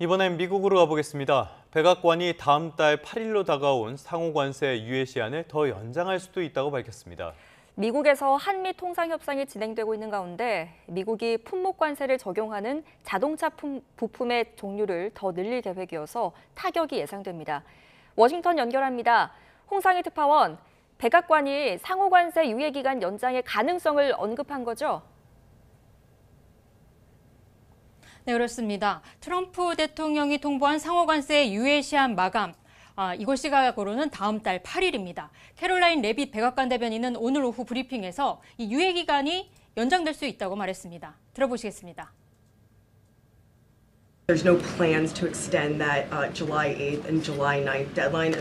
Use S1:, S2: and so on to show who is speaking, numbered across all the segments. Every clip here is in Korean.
S1: 이번엔 미국으로 가보겠습니다. 백악관이 다음 달 8일로 다가온 상호관세 유예 시한을 더 연장할 수도 있다고 밝혔습니다.
S2: 미국에서 한미 통상 협상이 진행되고 있는 가운데 미국이 품목 관세를 적용하는 자동차 부품의 종류를 더 늘릴 계획이어서 타격이 예상됩니다. 워싱턴 연결합니다. 홍상희 특파원, 백악관이 상호관세 유예 기간 연장의 가능성을 언급한 거죠?
S3: 네, 그렇습니다. 트럼프 대통령이 통보한 상호관세 유예 시한 마감. 이곳 시각으로는 다음 달 8일입니다. 캐롤라인 레빗 백악관 대변인은 오늘 오후 브리핑에서 이 유예 기간이 연장될 수 있다고 말했습니다. 들어보시겠습니다.
S4: There's no plans to extend that July 8th and July 9th deadline.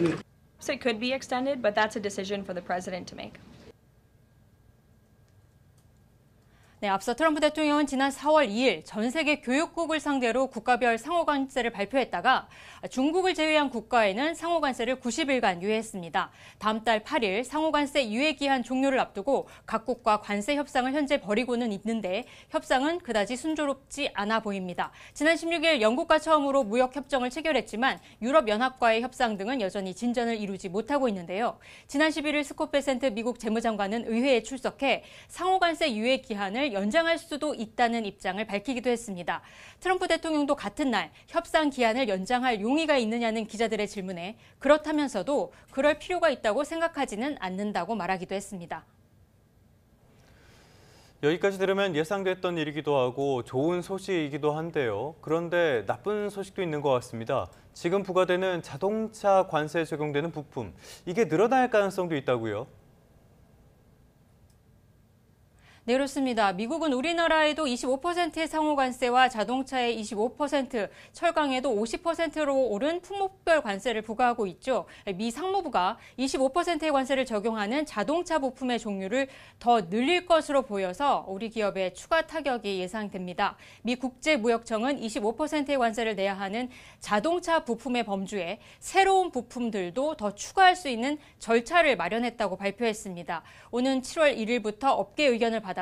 S5: So it could be extended, but that's a decision for the president to make.
S3: 네, 앞서 트럼프 대통령은 지난 4월 2일 전 세계 교육국을 상대로 국가별 상호관세를 발표했다가 중국을 제외한 국가에는 상호관세를 90일간 유예했습니다. 다음 달 8일 상호관세 유예 기한 종료를 앞두고 각국과 관세 협상을 현재 벌이고는 있는데 협상은 그다지 순조롭지 않아 보입니다. 지난 16일 영국과 처음으로 무역협정을 체결했지만 유럽연합과의 협상 등은 여전히 진전을 이루지 못하고 있는데요. 지난 11일 스콧 베센트 미국 재무장관은 의회에 출석해 상호관세 유예 기한을 연장할 수도 있다는 입장을 밝히기도 했습니다. 트럼프 대통령도 같은 날 협상 기한을 연장할 용의가 있느냐는 기자들의 질문에 그렇다면서도 그럴 필요가 있다고 생각하지는 않는다고 말하기도 했습니다.
S1: 여기까지 들으면 예상됐던 일이기도 하고 좋은 소식이기도 한데요. 그런데 나쁜 소식도 있는 것 같습니다. 지금 부과되는 자동차 관세에 적용되는 부품, 이게 늘어날 가능성도 있다고요?
S3: 네, 그렇습니다. 미국은 우리나라에도 25%의 상호관세와 자동차의 25%, 철강에도 50%로 오른 품목별 관세를 부과하고 있죠. 미 상무부가 25%의 관세를 적용하는 자동차 부품의 종류를 더 늘릴 것으로 보여서 우리 기업에 추가 타격이 예상됩니다. 미 국제무역청은 25%의 관세를 내야 하는 자동차 부품의 범주에 새로운 부품들도 더 추가할 수 있는 절차를 마련했다고 발표했습니다. 오는 7월 1일부터 업계 의견을 받아서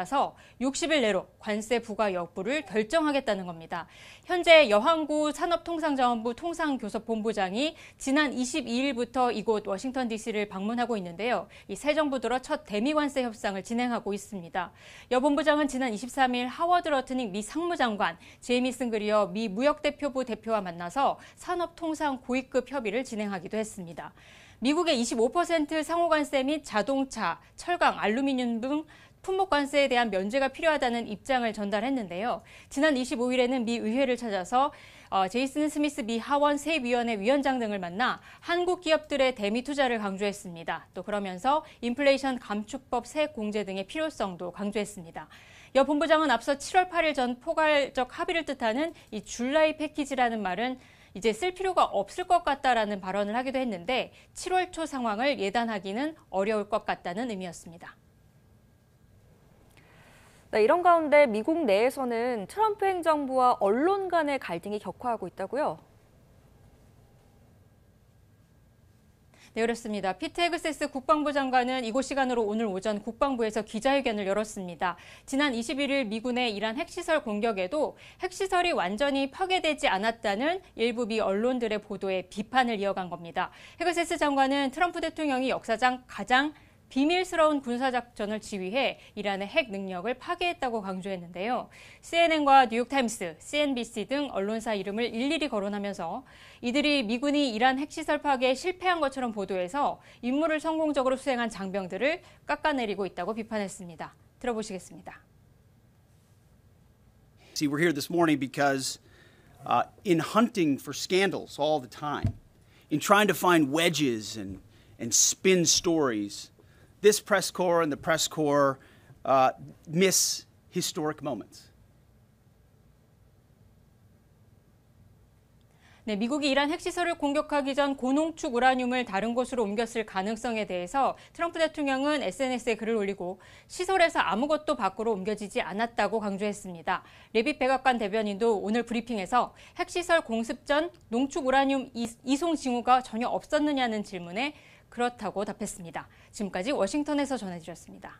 S3: 60일 내로 관세 부과 여부를 결정하겠다는 겁니다. 현재 여항구 산업통상자원부 통상교섭본부장이 지난 22일부터 이곳 워싱턴 DC를 방문하고 있는데요. 이 새 정부 들어 첫 대미관세 협상을 진행하고 있습니다. 여 본부장은 지난 23일 하워드 러트닉 미 상무장관, 제이미슨 그리어 미 무역대표부 대표와 만나서 산업통상 고위급 협의를 진행하기도 했습니다. 미국의 25% 상호관세 및 자동차, 철강, 알루미늄 등 품목관세에 대한 면제가 필요하다는 입장을 전달했는데요. 지난 25일에는 미 의회를 찾아서 제이슨 스미스 미 하원 세위원회 위원장 등을 만나 한국 기업들의 대미 투자를 강조했습니다. 또 그러면서 인플레이션 감축법 세액 공제 등의 필요성도 강조했습니다. 여 본부장은 앞서 7월 8일 전 포괄적 합의를 뜻하는 이 줄라이 패키지라는 말은 이제 쓸 필요가 없을 것 같다라는 발언을 하기도 했는데 7월 초 상황을 예단하기는 어려울 것 같다는 의미였습니다.
S2: 네, 이런 가운데 미국 내에서는 트럼프 행정부와 언론 간의 갈등이 격화하고 있다고요?
S3: 네, 그렇습니다. 피트 헤그세스 국방부 장관은 이곳 시간으로 오늘 오전 국방부에서 기자회견을 열었습니다. 지난 21일 미군의 이란 핵시설 공격에도 핵시설이 완전히 파괴되지 않았다는 일부 미 언론들의 보도에 비판을 이어간 겁니다. 헤그세스 장관은 트럼프 대통령이 역사상 가장 비밀스러운 군사작전을 지휘해 이란의 핵 능력을 파괴했다고 강조했는데요. CNN과 뉴욕타임스, CNBC 등 언론사 이름을 일일이 거론하면서 이들이 미군이 이란 핵시설 파괴에 실패한 것처럼 보도해서 임무를 성공적으로 수행한 장병들을 깎아내리고 있다고 비판했습니다. 들어보시겠습니다.
S6: See, we're here this morning because in hunting for scandals all the time, in trying to find wedges and spin stories, this press corps and the press corps miss historic moments.
S3: 네, 미국이 이란 핵시설을 공격하기 전 고농축 우라늄을 다른 곳으로 옮겼을 가능성에 대해서 트럼프 대통령은 SNS에 글을 올리고 시설에서 아무것도 밖으로 옮겨지지 않았다고 강조했습니다. 레빗 백악관 대변인도 오늘 브리핑에서 핵시설 공습 전 농축 우라늄 이송 징후가 전혀 없었느냐는 질문에 그렇다고 답했습니다. 지금까지 워싱턴에서 전해드렸습니다.